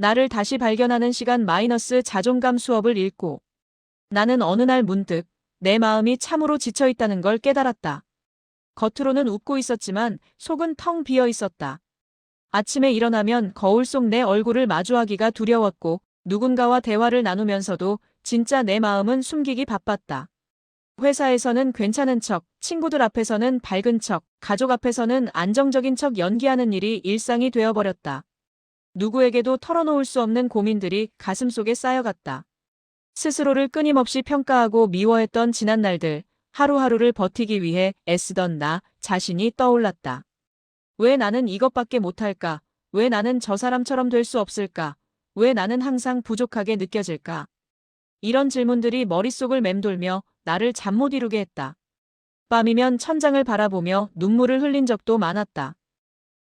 나를 다시 발견하는 시간 마이너스 자존감 수업을 읽고 나는 어느 날 문득 내 마음이 참으로 지쳐 있다는 걸 깨달았다. 겉으로는 웃고 있었지만 속은 텅 비어 있었다. 아침에 일어나면 거울 속 내 얼굴을 마주하기가 두려웠고 누군가와 대화를 나누면서도 진짜 내 마음은 숨기기 바빴다. 회사에서는 괜찮은 척, 친구들 앞에서는 밝은 척, 가족 앞에서는 안정적인 척 연기하는 일이 일상이 되어버렸다. 누구에게도 털어놓을 수 없는 고민들이 가슴속에 쌓여갔다. 스스로를 끊임없이 평가하고 미워했던 지난 날들, 하루하루를 버티기 위해 애쓰던 나 자신이 떠올랐다. 왜 나는 이것밖에 못할까? 왜 나는 저 사람처럼 될 수 없을까? 왜 나는 항상 부족하게 느껴질까? 이런 질문들이 머릿속을 맴돌며 나를 잠 못 이루게 했다. 밤이면 천장을 바라보며 눈물을 흘린 적도 많았다.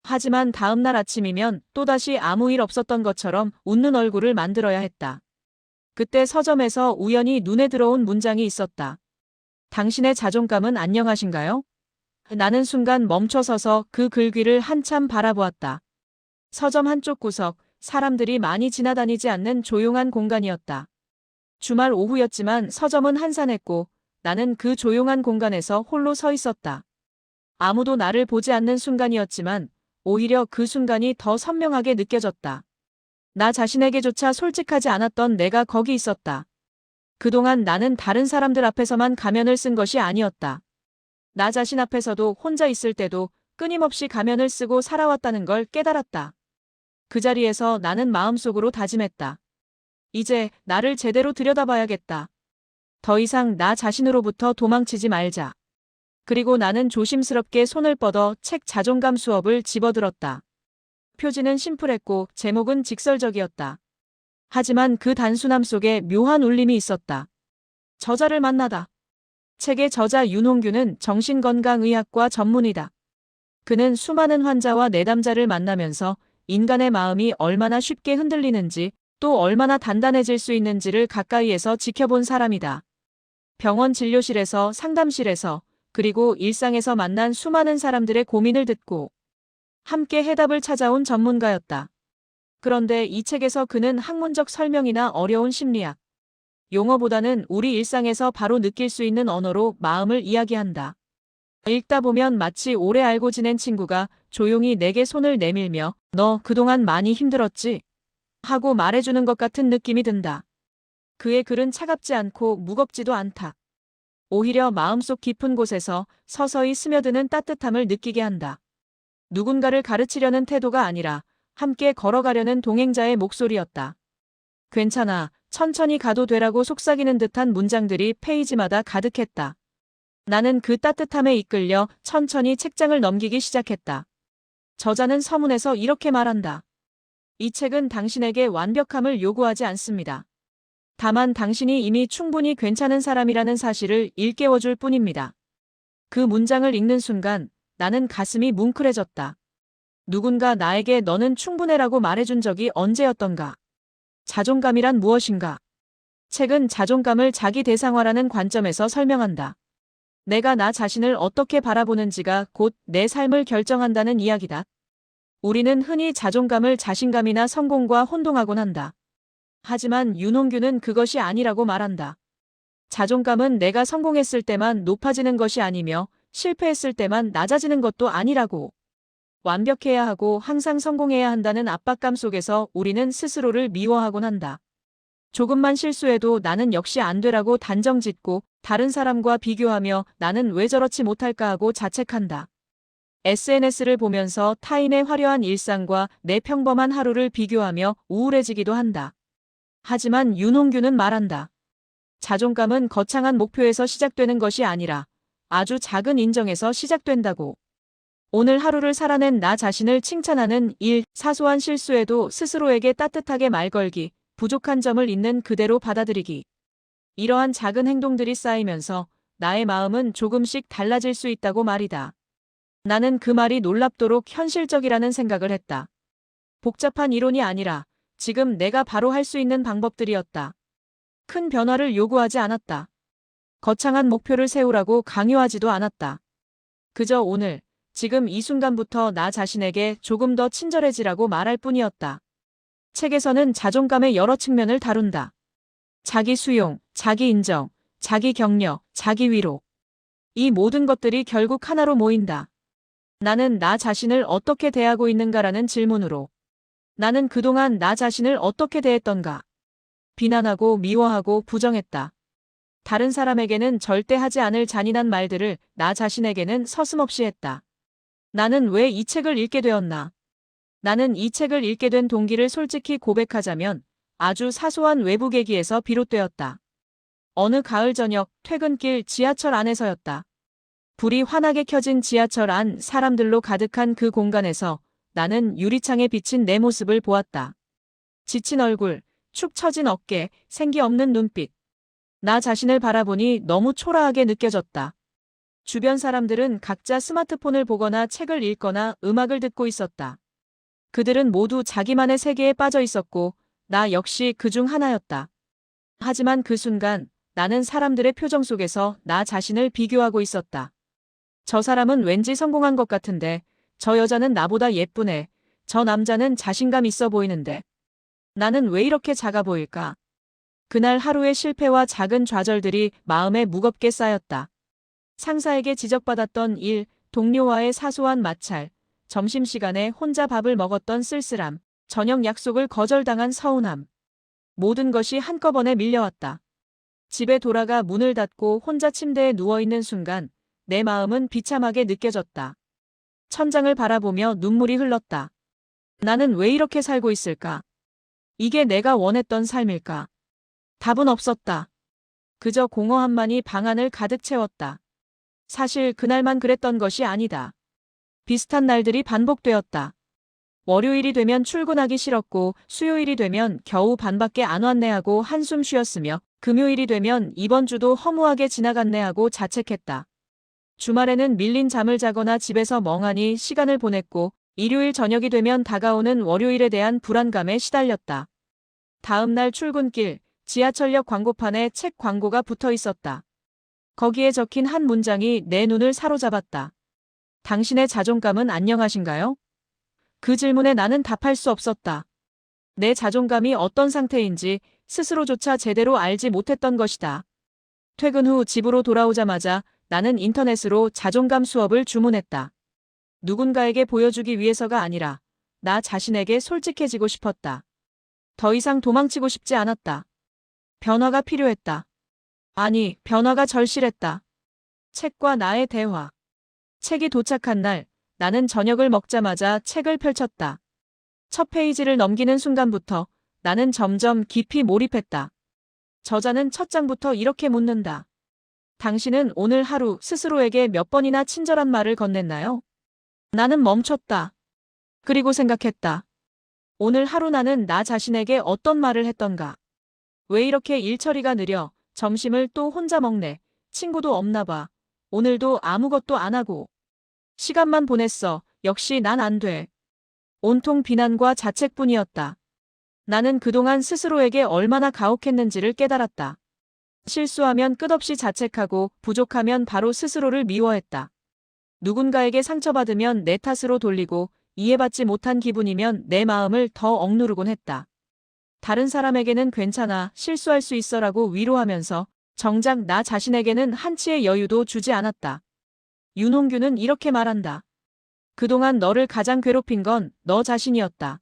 하지만 다음 날 아침이면 또다시 아무 일 없었던 것처럼 웃는 얼굴을 만들어야 했다. 그때 서점에서 우연히 눈에 들어온 문장이 있었다. 당신의 자존감은 안녕하신가요? 나는 순간 멈춰서서 그 글귀를 한참 바라보았다. 서점 한쪽 구석, 사람들이 많이 지나다니지 않는 조용한 공간이었다. 주말 오후였지만 서점은 한산했고 나는 그 조용한 공간에서 홀로 서 있었다. 아무도 나를 보지 않는 순간이었지만 오히려 그 순간이 더 선명하게 느껴졌다. 나 자신에게조차 솔직하지 않았던 내가 거기 있었다. 그동안 나는 다른 사람들 앞에서만 가면을 쓴 것이 아니었다. 나 자신 앞에서도 혼자 있을 때도 끊임없이 가면을 쓰고 살아왔다는 걸 깨달았다. 그 자리에서 나는 마음속으로 다짐했다. 이제 나를 제대로 들여다봐야겠다. 더 이상 나 자신으로부터 도망치지 말자. 그리고 나는 조심스럽게 손을 뻗어 책 자존감 수업을 집어들었다. 표지는 심플했고 제목은 직설적이었다. 하지만 그 단순함 속에 묘한 울림이 있었다. 저자를 만나다. 책의 저자 윤홍규는 정신건강의학과 전문의다. 그는 수많은 환자와 내담자를 만나면서 인간의 마음이 얼마나 쉽게 흔들리는지 또 얼마나 단단해질 수 있는지를 가까이에서 지켜본 사람이다. 병원 진료실에서 상담실에서 그리고 일상에서 만난 수많은 사람들의 고민을 듣고 함께 해답을 찾아온 전문가였다. 그런데 이 책에서 그는 학문적 설명이나 어려운 심리학, 용어보다는 우리 일상에서 바로 느낄 수 있는 언어로 마음을 이야기한다. 읽다 보면 마치 오래 알고 지낸 친구가 조용히 내게 손을 내밀며 너 그동안 많이 힘들었지? 하고 말해주는 것 같은 느낌이 든다. 그의 글은 차갑지 않고 무겁지도 않다. 오히려 마음속 깊은 곳에서 서서히 스며드는 따뜻함을 느끼게 한다. 누군가를 가르치려는 태도가 아니라 함께 걸어가려는 동행자의 목소리였다. 괜찮아, 천천히 가도 되라고 속삭이는 듯한 문장들이 페이지마다 가득했다. 나는 그 따뜻함에 이끌려 천천히 책장을 넘기기 시작했다. 저자는 서문에서 이렇게 말한다. 이 책은 당신에게 완벽함을 요구하지 않습니다. 다만 당신이 이미 충분히 괜찮은 사람이라는 사실을 일깨워줄 뿐입니다. 그 문장을 읽는 순간 나는 가슴이 뭉클해졌다. 누군가 나에게 너는 충분해라고 말해준 적이 언제였던가? 자존감이란 무엇인가? 책은 자존감을 자기 대상화라는 관점에서 설명한다. 내가 나 자신을 어떻게 바라보는지가 곧 내 삶을 결정한다는 이야기다. 우리는 흔히 자존감을 자신감이나 성공과 혼동하곤 한다. 하지만 윤홍규는 그것이 아니라고 말한다. 자존감은 내가 성공했을 때만 높아지는 것이 아니며 실패했을 때만 낮아지는 것도 아니라고. 완벽해야 하고 항상 성공해야 한다는 압박감 속에서 우리는 스스로를 미워하곤 한다. 조금만 실수해도 나는 역시 안 되라고 단정짓고 다른 사람과 비교하며 나는 왜 저렇지 못할까 하고 자책한다. SNS를 보면서 타인의 화려한 일상과 내 평범한 하루를 비교하며 우울해지기도 한다. 하지만 윤홍규는 말한다. 자존감은 거창한 목표에서 시작되는 것이 아니라 아주 작은 인정에서 시작된다고. 오늘 하루를 살아낸 나 자신을 칭찬하는 일, 사소한 실수에도 스스로에게 따뜻하게 말 걸기, 부족한 점을 있는 그대로 받아들이기. 이러한 작은 행동들이 쌓이면서 나의 마음은 조금씩 달라질 수 있다고 말이다. 나는 그 말이 놀랍도록 현실적이라는 생각을 했다. 복잡한 이론이 아니라 지금 내가 바로 할 수 있는 방법들이었다. 큰 변화를 요구하지 않았다. 거창한 목표를 세우라고 강요하지도 않았다. 그저 오늘, 지금 이 순간부터 나 자신에게 조금 더 친절해지라고 말할 뿐이었다. 책에서는 자존감의 여러 측면을 다룬다. 자기 수용, 자기 인정, 자기 격려, 자기 위로. 이 모든 것들이 결국 하나로 모인다. 나는 나 자신을 어떻게 대하고 있는가라는 질문으로. 나는 그동안 나 자신을 어떻게 대했던가. 비난하고 미워하고 부정했다. 다른 사람에게는 절대 하지 않을 잔인한 말들을 나 자신에게는 서슴없이 했다. 나는 왜 이 책을 읽게 되었나? 나는 이 책을 읽게 된 동기를 솔직히 고백하자면 아주 사소한 외부 계기에서 비롯되었다. 어느 가을 저녁 퇴근길 지하철 안에서였다. 불이 환하게 켜진 지하철 안 사람들로 가득한 그 공간에서 나는 유리창에 비친 내 모습을 보았다. 지친 얼굴, 축 처진 어깨, 생기 없는 눈빛. 나 자신을 바라보니 너무 초라하게 느껴졌다. 주변 사람들은 각자 스마트폰을 보거나 책을 읽거나 음악을 듣고 있었다. 그들은 모두 자기만의 세계에 빠져 있었고 나 역시 그중 하나였다. 하지만 그 순간 나는 사람들의 표정 속에서 나 자신을 비교하고 있었다. 저 사람은 왠지 성공한 것 같은데, 저 여자는 나보다 예쁘네, 저 남자는 자신감 있어 보이는데, 나는 왜 이렇게 작아 보일까? 그날 하루의 실패와 작은 좌절들이 마음에 무겁게 쌓였다. 상사에게 지적받았던 일, 동료와의 사소한 마찰, 점심시간에 혼자 밥을 먹었던 쓸쓸함, 저녁 약속을 거절당한 서운함. 모든 것이 한꺼번에 밀려왔다. 집에 돌아가 문을 닫고 혼자 침대에 누워있는 순간 내 마음은 비참하게 느껴졌다. 천장을 바라보며 눈물이 흘렀다. 나는 왜 이렇게 살고 있을까? 이게 내가 원했던 삶일까? 답은 없었다. 그저 공허함만이 방 안을 가득 채웠다. 사실 그날만 그랬던 것이 아니다. 비슷한 날들이 반복되었다. 월요일이 되면 출근하기 싫었고 수요일이 되면 겨우 반밖에 안 왔네 하고 한숨 쉬었으며 금요일이 되면 이번 주도 허무하게 지나갔네 하고 자책했다. 주말에는 밀린 잠을 자거나 집에서 멍하니 시간을 보냈고 일요일 저녁이 되면 다가오는 월요일에 대한 불안감에 시달렸다. 다음 날 출근길 지하철역 광고판에 책 광고가 붙어 있었다. 거기에 적힌 한 문장이 내 눈을 사로잡았다. 당신의 자존감은 안녕하신가요? 그 질문에 나는 답할 수 없었다. 내 자존감이 어떤 상태인지 스스로조차 제대로 알지 못했던 것이다. 퇴근 후 집으로 돌아오자마자 나는 인터넷으로 자존감 수업을 주문했다. 누군가에게 보여주기 위해서가 아니라 나 자신에게 솔직해지고 싶었다. 더 이상 도망치고 싶지 않았다. 변화가 필요했다. 아니, 변화가 절실했다. 책과 나의 대화. 책이 도착한 날, 나는 저녁을 먹자마자 책을 펼쳤다. 첫 페이지를 넘기는 순간부터 나는 점점 깊이 몰입했다. 저자는 첫 장부터 이렇게 묻는다. 당신은 오늘 하루 스스로에게 몇 번이나 친절한 말을 건넸나요? 나는 멈췄다. 그리고 생각했다. 오늘 하루 나는 나 자신에게 어떤 말을 했던가? 왜 이렇게 일 처리가 느려? 점심을 또 혼자 먹네. 친구도 없나 봐. 오늘도 아무것도 안 하고. 시간만 보냈어. 역시 난 안 돼. 온통 비난과 자책뿐이었다. 나는 그동안 스스로에게 얼마나 가혹했는지를 깨달았다. 실수하면 끝없이 자책하고 부족하면 바로 스스로를 미워했다. 누군가에게 상처받으면 내 탓으로 돌리고 이해받지 못한 기분이면 내 마음을 더 억누르곤 했다. 다른 사람에게는 괜찮아, 실수할 수 있어라고 위로하면서 정작 나 자신에게는 한치의 여유도 주지 않았다. 윤홍규는 이렇게 말한다. 그동안 너를 가장 괴롭힌 건 너 자신이었다.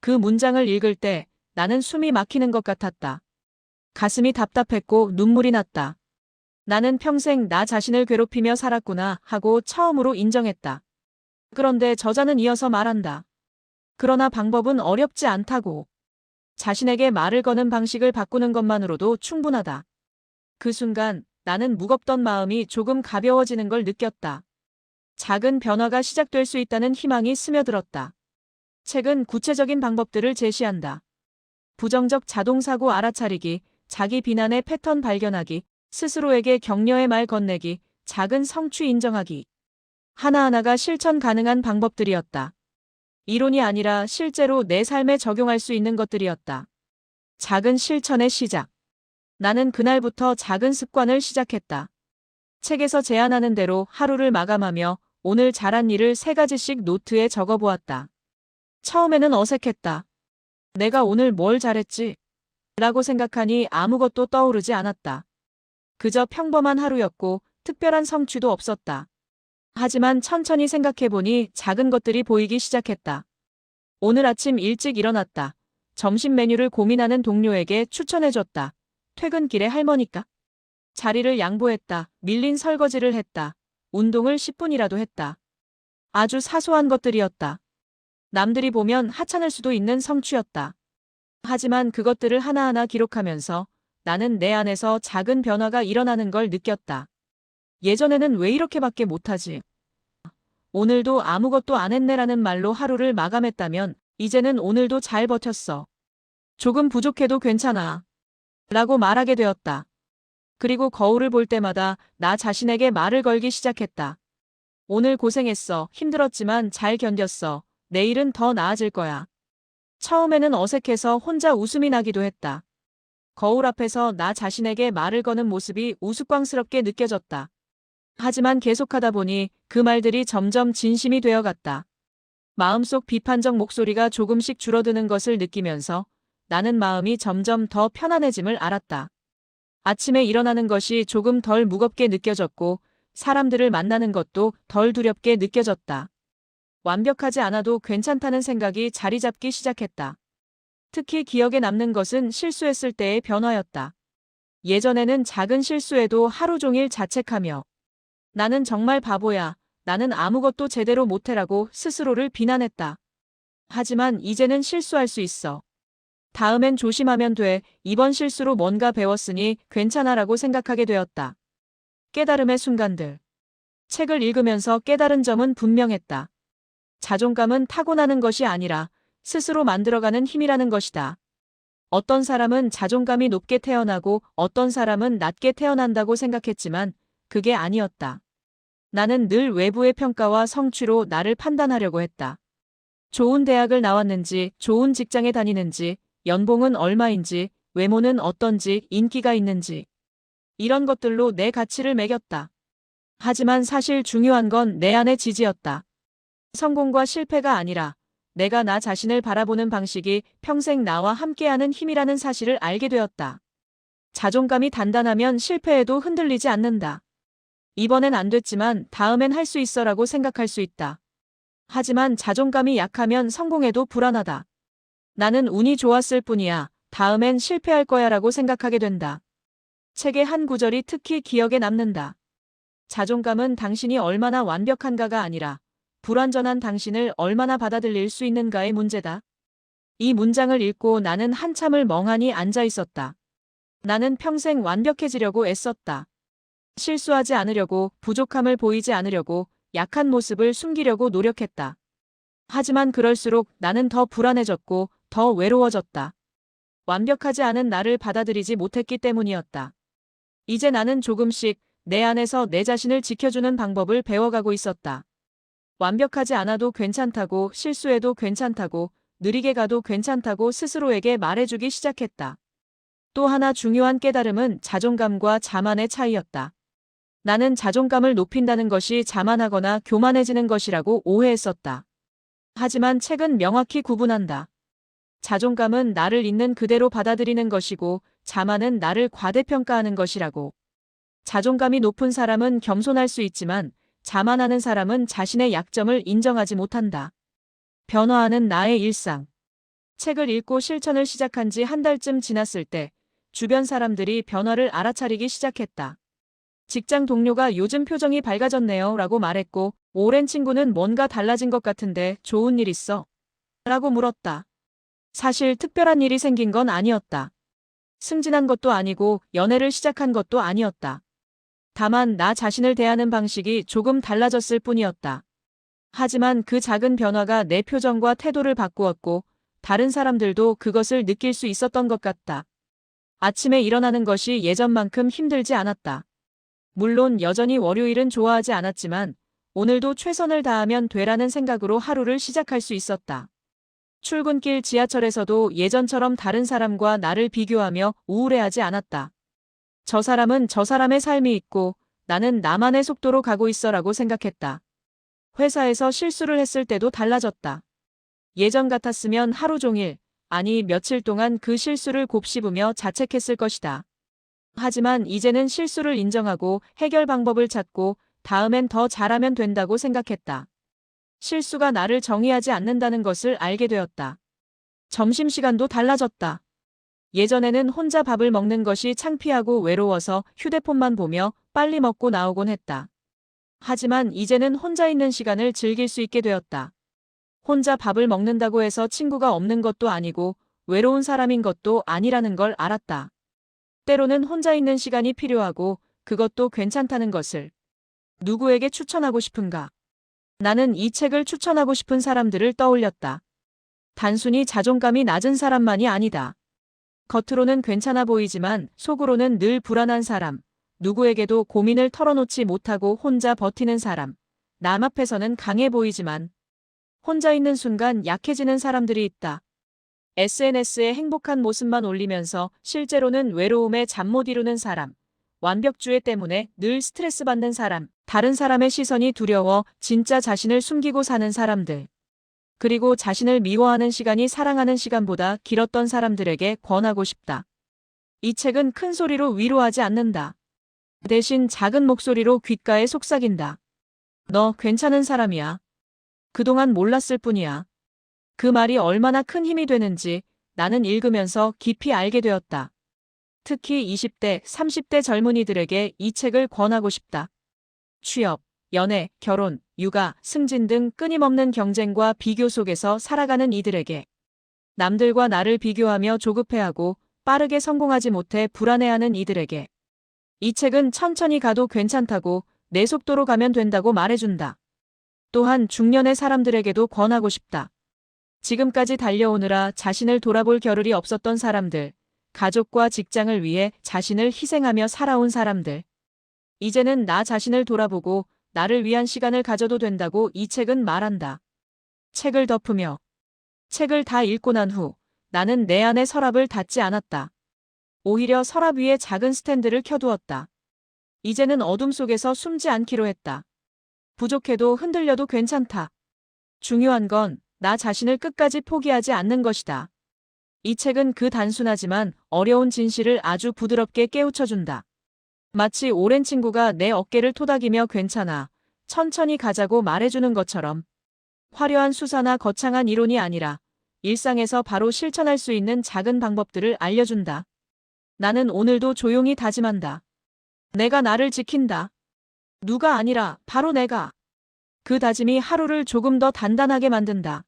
그 문장을 읽을 때 나는 숨이 막히는 것 같았다. 가슴이 답답했고 눈물이 났다. 나는 평생 나 자신을 괴롭히며 살았구나 하고 처음으로 인정했다. 그런데 저자는 이어서 말한다. 그러나 방법은 어렵지 않다고. 자신에게 말을 거는 방식을 바꾸는 것만으로도 충분하다. 그 순간 나는 무겁던 마음이 조금 가벼워지는 걸 느꼈다. 작은 변화가 시작될 수 있다는 희망이 스며들었다. 책은 구체적인 방법들을 제시한다. 부정적 자동사고 알아차리기, 자기 비난의 패턴 발견하기, 스스로에게 격려의 말 건네기, 작은 성취 인정하기. 하나하나가 실천 가능한 방법들이었다. 이론이 아니라 실제로 내 삶에 적용할 수 있는 것들이었다. 작은 실천의 시작. 나는 그날부터 작은 습관을 시작했다. 책에서 제안하는 대로 하루를 마감하며 오늘 잘한 일을 3가지씩 노트에 적어보았다. 처음에는 어색했다. 내가 오늘 뭘 잘했지? 라고 생각하니 아무것도 떠오르지 않았다. 그저 평범한 하루였고 특별한 성취도 없었다. 하지만 천천히 생각해보니 작은 것들이 보이기 시작했다. 오늘 아침 일찍 일어났다. 점심 메뉴를 고민하는 동료에게 추천해줬다. 퇴근길에 할머니까? 자리를 양보했다. 밀린 설거지를 했다. 운동을 10분이라도 했다. 아주 사소한 것들이었다. 남들이 보면 하찮을 수도 있는 성취였다. 하지만 그것들을 하나하나 기록하면서 나는 내 안에서 작은 변화가 일어나는 걸 느꼈다. 예전에는 왜 이렇게밖에 못하지? 오늘도 아무것도 안 했네라는 말로 하루를 마감했다면 이제는 오늘도 잘 버텼어. 조금 부족해도 괜찮아. 라고 말하게 되었다. 그리고 거울을 볼 때마다 나 자신에게 말을 걸기 시작했다. 오늘 고생했어. 힘들었지만 잘 견뎠어. 내일은 더 나아질 거야. 처음에는 어색해서 혼자 웃음이 나기도 했다. 거울 앞에서 나 자신에게 말을 거는 모습이 우스꽝스럽게 느껴졌다. 하지만 계속하다 보니 그 말들이 점점 진심이 되어갔다. 마음속 비판적 목소리가 조금씩 줄어드는 것을 느끼면서 나는 마음이 점점 더 편안해짐을 알았다. 아침에 일어나는 것이 조금 덜 무겁게 느껴졌고 사람들을 만나는 것도 덜 두렵게 느껴졌다. 완벽하지 않아도 괜찮다는 생각이 자리 잡기 시작했다. 특히 기억에 남는 것은 실수했을 때의 변화였다. 예전에는 작은 실수에도 하루 종일 자책하며 나는 정말 바보야. 나는 아무것도 제대로 못해라고 스스로를 비난했다. 하지만 이제는 실수할 수 있어. 다음엔 조심하면 돼. 이번 실수로 뭔가 배웠으니 괜찮아라고 생각하게 되었다. 깨달음의 순간들. 책을 읽으면서 깨달은 점은 분명했다. 자존감은 타고나는 것이 아니라 스스로 만들어가는 힘이라는 것이다. 어떤 사람은 자존감이 높게 태어나고 어떤 사람은 낮게 태어난다고 생각했지만 그게 아니었다. 나는 늘 외부의 평가와 성취로 나를 판단하려고 했다. 좋은 대학을 나왔는지, 좋은 직장에 다니는지, 연봉은 얼마인지, 외모는 어떤지, 인기가 있는지. 이런 것들로 내 가치를 매겼다. 하지만 사실 중요한 건 내 안의 지지였다. 성공과 실패가 아니라 내가 나 자신을 바라보는 방식이 평생 나와 함께하는 힘이라는 사실을 알게 되었다. 자존감이 단단하면 실패해도 흔들리지 않는다. 이번엔 안 됐지만 다음엔 할 수 있어라고 생각할 수 있다. 하지만 자존감이 약하면 성공해도 불안하다. 나는 운이 좋았을 뿐이야. 다음엔 실패할 거야라고 생각하게 된다. 책의 한 구절이 특히 기억에 남는다. 자존감은 당신이 얼마나 완벽한가가 아니라 불완전한 당신을 얼마나 받아들일 수 있는가의 문제다. 이 문장을 읽고 나는 한참을 멍하니 앉아 있었다. 나는 평생 완벽해지려고 애썼다. 실수하지 않으려고, 부족함을 보이지 않으려고, 약한 모습을 숨기려고 노력했다. 하지만 그럴수록 나는 더 불안해졌고 더 외로워졌다. 완벽하지 않은 나를 받아들이지 못했기 때문이었다. 이제 나는 조금씩 내 안에서 내 자신을 지켜주는 방법을 배워가고 있었다. 완벽하지 않아도 괜찮다고, 실수해도 괜찮다고, 느리게 가도 괜찮다고 스스로에게 말해주기 시작했다. 또 하나 중요한 깨달음은 자존감과 자만의 차이였다. 나는 자존감을 높인다는 것이 자만하거나 교만해지는 것이라고 오해했었다. 하지만 책은 명확히 구분한다. 자존감은 나를 있는 그대로 받아들이는 것이고 자만은 나를 과대평가하는 것이라고. 자존감이 높은 사람은 겸손할 수 있지만 자만하는 사람은 자신의 약점을 인정하지 못한다. 변화하는 나의 일상. 책을 읽고 실천을 시작한 지 한 달쯤 지났을 때 주변 사람들이 변화를 알아차리기 시작했다. 직장 동료가 요즘 표정이 밝아졌네요 라고 말했고 오랜 친구는 뭔가 달라진 것 같은데 좋은 일 있어? 라고 물었다. 사실 특별한 일이 생긴 건 아니었다. 승진한 것도 아니고 연애를 시작한 것도 아니었다. 다만 나 자신을 대하는 방식이 조금 달라졌을 뿐이었다. 하지만 그 작은 변화가 내 표정과 태도를 바꾸었고 다른 사람들도 그것을 느낄 수 있었던 것 같다. 아침에 일어나는 것이 예전만큼 힘들지 않았다. 물론 여전히 월요일은 좋아하지 않았지만 오늘도 최선을 다하면 되라는 생각으로 하루를 시작할 수 있었다. 출근길 지하철에서도 예전처럼 다른 사람과 나를 비교하며 우울해하지 않았다. 저 사람은 저 사람의 삶이 있고 나는 나만의 속도로 가고 있어라고 생각했다. 회사에서 실수를 했을 때도 달라졌다. 예전 같았으면 하루 종일 아니, 며칠 동안 그 실수를 곱씹으며 자책했을 것이다. 하지만 이제는 실수를 인정하고 해결 방법을 찾고 다음엔 더 잘하면 된다고 생각했다. 실수가 나를 정의하지 않는다는 것을 알게 되었다. 점심시간도 달라졌다. 예전에는 혼자 밥을 먹는 것이 창피하고 외로워서 휴대폰만 보며 빨리 먹고 나오곤 했다. 하지만 이제는 혼자 있는 시간을 즐길 수 있게 되었다. 혼자 밥을 먹는다고 해서 친구가 없는 것도 아니고 외로운 사람인 것도 아니라는 걸 알았다. 때로는 혼자 있는 시간이 필요하고 그것도 괜찮다는 것을. 누구에게 추천하고 싶은가? 나는 이 책을 추천하고 싶은 사람들을 떠올렸다. 단순히 자존감이 낮은 사람만이 아니다. 겉으로는 괜찮아 보이지만 속으로는 늘 불안한 사람, 누구에게도 고민을 털어놓지 못하고 혼자 버티는 사람, 남 앞에서는 강해 보이지만 혼자 있는 순간 약해지는 사람들이 있다. SNS에 행복한 모습만 올리면서 실제로는 외로움에 잠 못 이루는 사람, 완벽주의 때문에 늘 스트레스 받는 사람, 다른 사람의 시선이 두려워 진짜 자신을 숨기고 사는 사람들. 그리고 자신을 미워하는 시간이 사랑하는 시간보다 길었던 사람들에게 권하고 싶다. 이 책은 큰 소리로 위로하지 않는다. 대신 작은 목소리로 귓가에 속삭인다. 너 괜찮은 사람이야. 그동안 몰랐을 뿐이야. 그 말이 얼마나 큰 힘이 되는지 나는 읽으면서 깊이 알게 되었다. 특히 20대, 30대 젊은이들에게 이 책을 권하고 싶다. 취업, 연애, 결혼, 육아, 승진 등 끊임없는 경쟁과 비교 속에서 살아가는 이들에게, 남들과 나를 비교하며 조급해하고 빠르게 성공하지 못해 불안해하는 이들에게 이 책은 천천히 가도 괜찮다고, 내 속도로 가면 된다고 말해준다. 또한 중년의 사람들에게도 권하고 싶다. 지금까지 달려오느라 자신을 돌아볼 겨를이 없었던 사람들, 가족과 직장을 위해 자신을 희생하며 살아온 사람들. 이제는 나 자신을 돌아보고 나를 위한 시간을 가져도 된다고 이 책은 말한다. 책을 덮으며. 책을 다 읽고 난 후 나는 내 안의 서랍을 닫지 않았다. 오히려 서랍 위에 작은 스탠드를 켜두었다. 이제는 어둠 속에서 숨지 않기로 했다. 부족해도 흔들려도 괜찮다. 중요한 건 나 자신을 끝까지 포기하지 않는 것이다. 이 책은 그 단순하지만 어려운 진실을 아주 부드럽게 깨우쳐준다. 마치 오랜 친구가 내 어깨를 토닥이며 괜찮아, 천천히 가자고 말해주는 것처럼. 화려한 수사나 거창한 이론이 아니라 일상에서 바로 실천할 수 있는 작은 방법들을 알려준다. 나는 오늘도 조용히 다짐한다. 내가 나를 지킨다. 누가 아니라 바로 내가. 그 다짐이 하루를 조금 더 단단하게 만든다.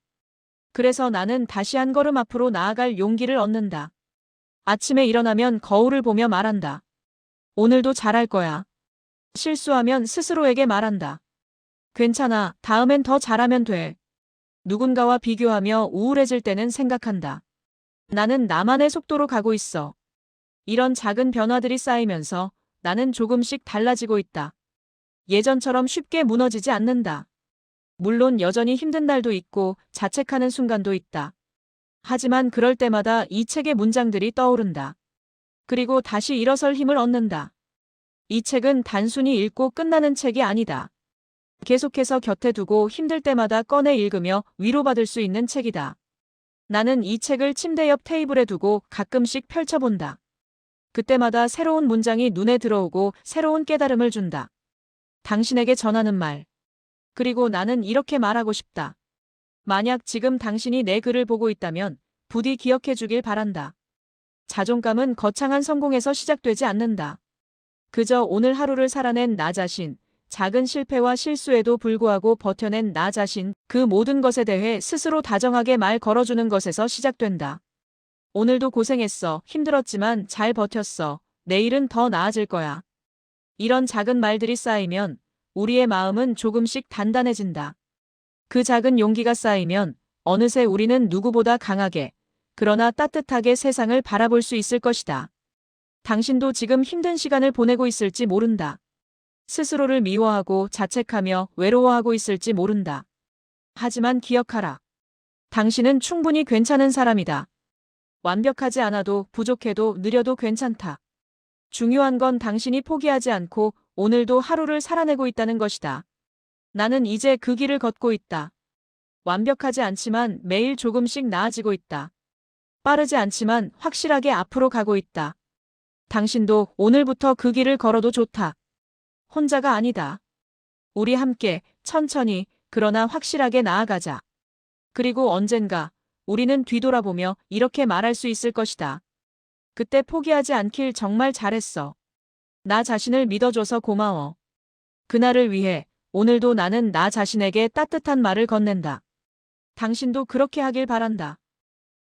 그래서 나는 다시 한 걸음 앞으로 나아갈 용기를 얻는다. 아침에 일어나면 거울을 보며 말한다. 오늘도 잘할 거야. 실수하면 스스로에게 말한다. 괜찮아, 다음엔 더 잘하면 돼. 누군가와 비교하며 우울해질 때는 생각한다. 나는 나만의 속도로 가고 있어. 이런 작은 변화들이 쌓이면서 나는 조금씩 달라지고 있다. 예전처럼 쉽게 무너지지 않는다. 물론 여전히 힘든 날도 있고 자책하는 순간도 있다. 하지만 그럴 때마다 이 책의 문장들이 떠오른다. 그리고 다시 일어설 힘을 얻는다. 이 책은 단순히 읽고 끝나는 책이 아니다. 계속해서 곁에 두고 힘들 때마다 꺼내 읽으며 위로받을 수 있는 책이다. 나는 이 책을 침대 옆 테이블에 두고 가끔씩 펼쳐본다. 그때마다 새로운 문장이 눈에 들어오고 새로운 깨달음을 준다. 당신에게 전하는 말. 그리고 나는 이렇게 말하고 싶다. 만약 지금 당신이 내 글을 보고 있다면 부디 기억해 주길 바란다. 자존감은 거창한 성공에서 시작되지 않는다. 그저 오늘 하루를 살아낸 나 자신, 작은 실패와 실수에도 불구하고 버텨낸 나 자신, 그 모든 것에 대해 스스로 다정하게 말 걸어주는 것에서 시작된다. 오늘도 고생했어. 힘들었지만 잘 버텼어. 내일은 더 나아질 거야. 이런 작은 말들이 쌓이면 우리의 마음은 조금씩 단단해진다. 그 작은 용기가 쌓이면 어느새 우리는 누구보다 강하게, 그러나 따뜻하게 세상을 바라볼 수 있을 것이다. 당신도 지금 힘든 시간을 보내고 있을지 모른다. 스스로를 미워하고 자책하며 외로워하고 있을지 모른다. 하지만 기억하라. 당신은 충분히 괜찮은 사람이다. 완벽하지 않아도 부족해도 느려도 괜찮다. 중요한 건 당신이 포기하지 않고 오늘도 하루를 살아내고 있다는 것이다. 나는 이제 그 길을 걷고 있다. 완벽하지 않지만 매일 조금씩 나아지고 있다. 빠르지 않지만 확실하게 앞으로 가고 있다. 당신도 오늘부터 그 길을 걸어도 좋다. 혼자가 아니다. 우리 함께 천천히 그러나 확실하게 나아가자. 그리고 언젠가 우리는 뒤돌아보며 이렇게 말할 수 있을 것이다. 그때 포기하지 않길 정말 잘했어. 나 자신을 믿어줘서 고마워. 그날을 위해 오늘도 나는 나 자신에게 따뜻한 말을 건넨다. 당신도 그렇게 하길 바란다.